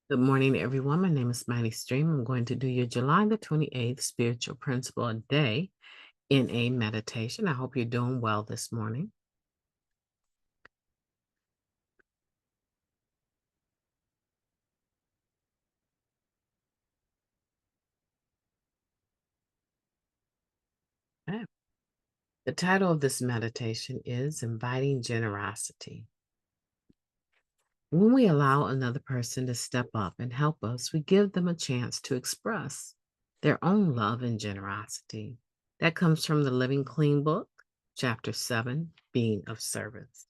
Good morning, everyone. My name is Mighty Stream. I'm going to do your July the 28th spiritual principle a day in a meditation. I hope you're doing well this morning. Okay. The title of this meditation is Inviting Generosity. When we allow another person to step up and help us, we give them a chance to express their own love and generosity. That comes from the Living Clean book, chapter 7, Being of Service.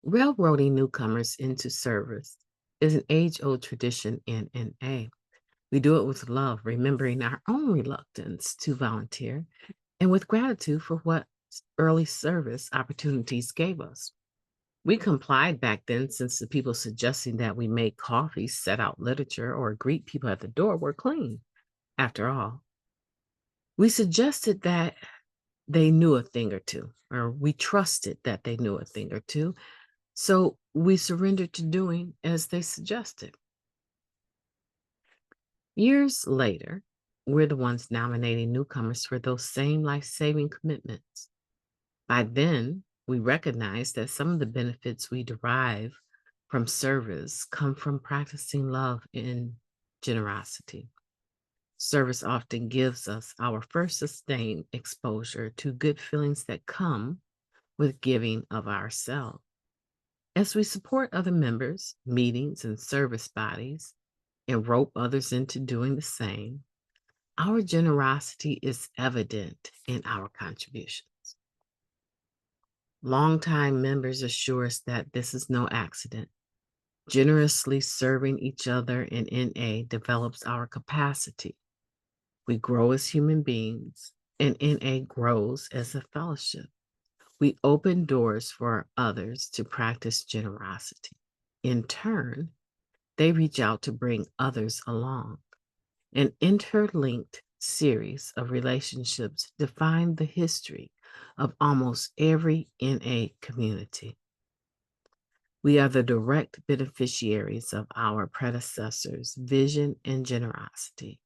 Railroading newcomers into service is an age-old tradition in NA. We do it with love, remembering our own reluctance to volunteer and with gratitude for what early service opportunities gave us. We complied back then since the people suggesting that we make coffee, set out literature, or greet people at the door were clean. After all, we suggested that they knew a thing or two, or we trusted that they knew a thing or two. So we surrendered to doing as they suggested. Years later, we're the ones nominating newcomers for those same life saving commitments. By then, we recognize that some of the benefits we derive from service come from practicing love and generosity. Service often gives us our first sustained exposure to good feelings that come with giving of ourselves. As we support other members, meetings, and service bodies, and rope others into doing the same, our generosity is evident in our contributions. Longtime members assure us that this is no accident. Generously serving each other in NA develops our capacity. We grow as human beings, and NA grows as a fellowship. We open doors for others to practice generosity. In turn, they reach out to bring others along. An interlinked series of relationships define the history of almost every NA community. We are the direct beneficiaries of our predecessors' vision and generosity.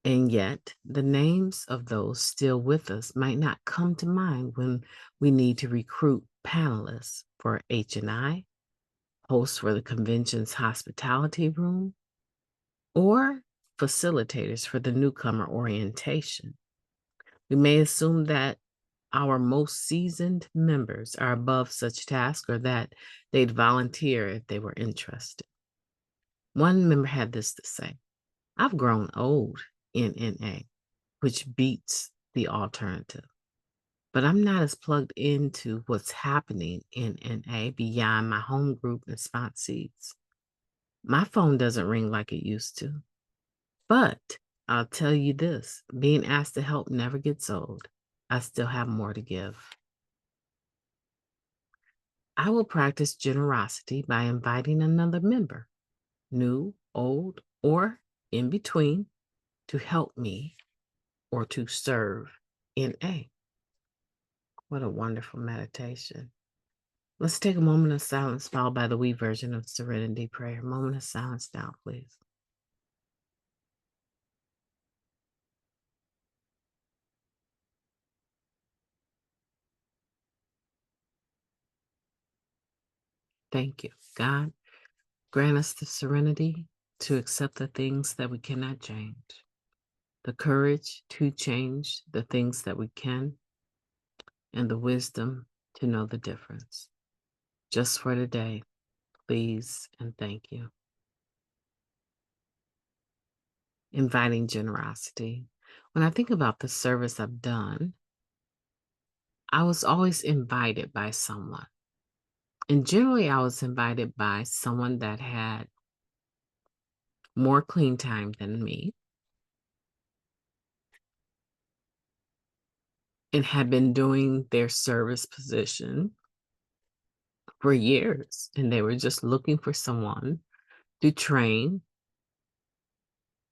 And yet, the names of those still with us might not come to mind when we need to recruit panelists for H&I, hosts for the convention's hospitality room, or facilitators for the newcomer orientation. We may assume that our most seasoned members are above such tasks or that they'd volunteer if they were interested. One member had this to say: I've grown old in NA, which beats the alternative. But I'm not as plugged into what's happening in NA beyond my home group and sponsees. My phone doesn't ring like it used to. But I'll tell you this, being asked to help never gets old. I still have more to give. I will practice generosity by inviting another member, new, old, or in between, to help me or to serve in A. What a wonderful meditation. Let's take a moment of silence followed by the we version of Serenity Prayer. Moment of silence now, please. Thank you. God, grant us the serenity to accept the things that we cannot change, the courage to change the things that we can, and the wisdom to know the difference. Just for today, please and thank you. Inviting generosity. When I think about the service I've done, I was always invited by someone. And generally, I was invited by someone that had more clean time than me and had been doing their service position for years. And they were just looking for someone to train,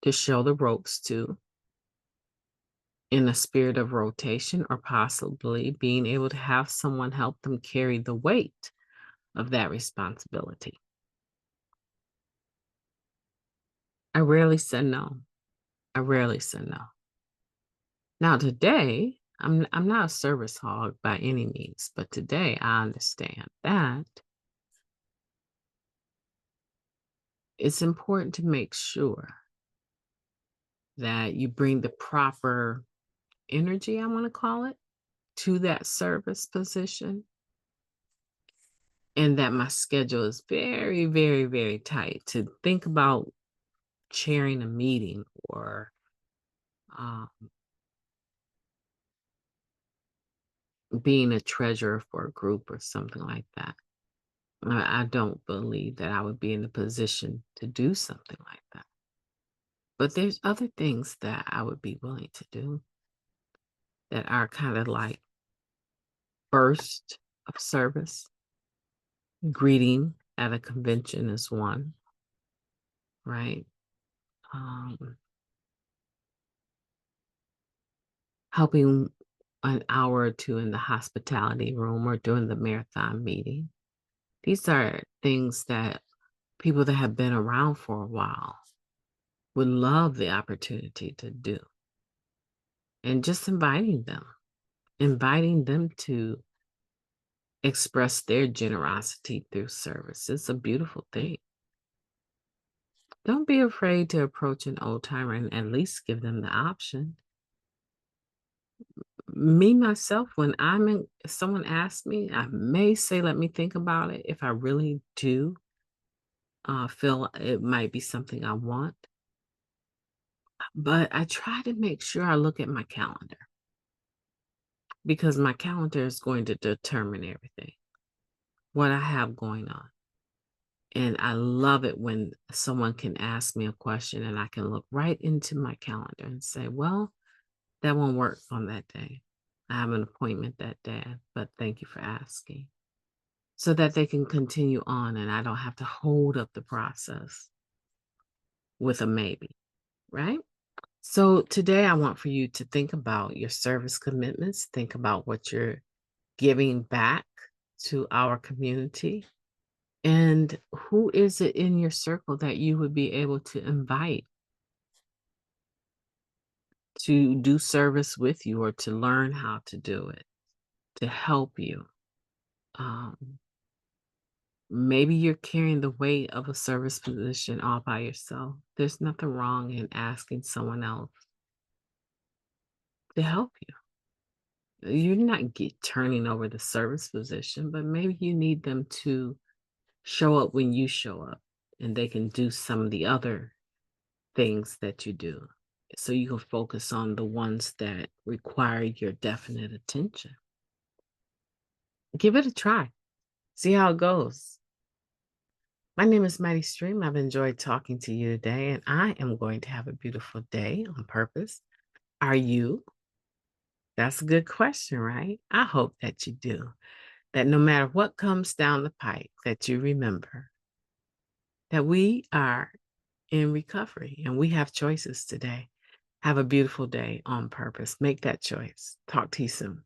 to show the ropes to, in a spirit of rotation, or possibly being able to have someone help them carry the weight of that responsibility. I rarely said no. I rarely said no. Now today, I'm not a service hog by any means, but today I understand that it's important to make sure that you bring the proper energy, I want to call it, to that service position, and that my schedule is very, very, very tight to think about chairing a meeting or um, being a treasurer for a group or something like that. I don't believe that I would be in a position to do something like that. But there's other things that I would be willing to do that are kind of like burst of service. Greeting at a convention is one, right? Um, Helping an hour or two in the hospitality room or during the marathon meeting. These are things that people that have been around for a while would love the opportunity to do. And just inviting them to express their generosity through service. It's a beautiful thing. Don't be afraid to approach an old timer and at least give them the option. Me, myself, when if someone asks me, I may say, let me think about it if I really do feel it might be something I want. But I try to make sure I look at my calendar because my calendar is going to determine everything, what I have going on. And I love it when someone can ask me a question and I can look right into my calendar and say, well, that won't work on that day. I have an appointment that day, but thank you for asking. So that they can continue on and I don't have to hold up the process with a maybe, right? So today I want for you to think about your service commitments, think about what you're giving back to our community. And who is it in your circle that you would be able to invite to do service with you or to learn how to do it, to help you? Um, Maybe you're carrying the weight of a service position all by yourself. There's nothing wrong in asking someone else to help you. You're not turning over the service position, but maybe you need them to show up when you show up and they can do some of the other things that you do. So you can focus on the ones that require your definite attention. Give it a try. See how it goes. My name is Mighty Stream. I've enjoyed talking to you today, and I am going to have a beautiful day on purpose. Are you? That's a good question, right? I hope that you do. That no matter what comes down the pike, that you remember that we are in recovery and we have choices today. Have a beautiful day on purpose. Make that choice. Talk to you soon.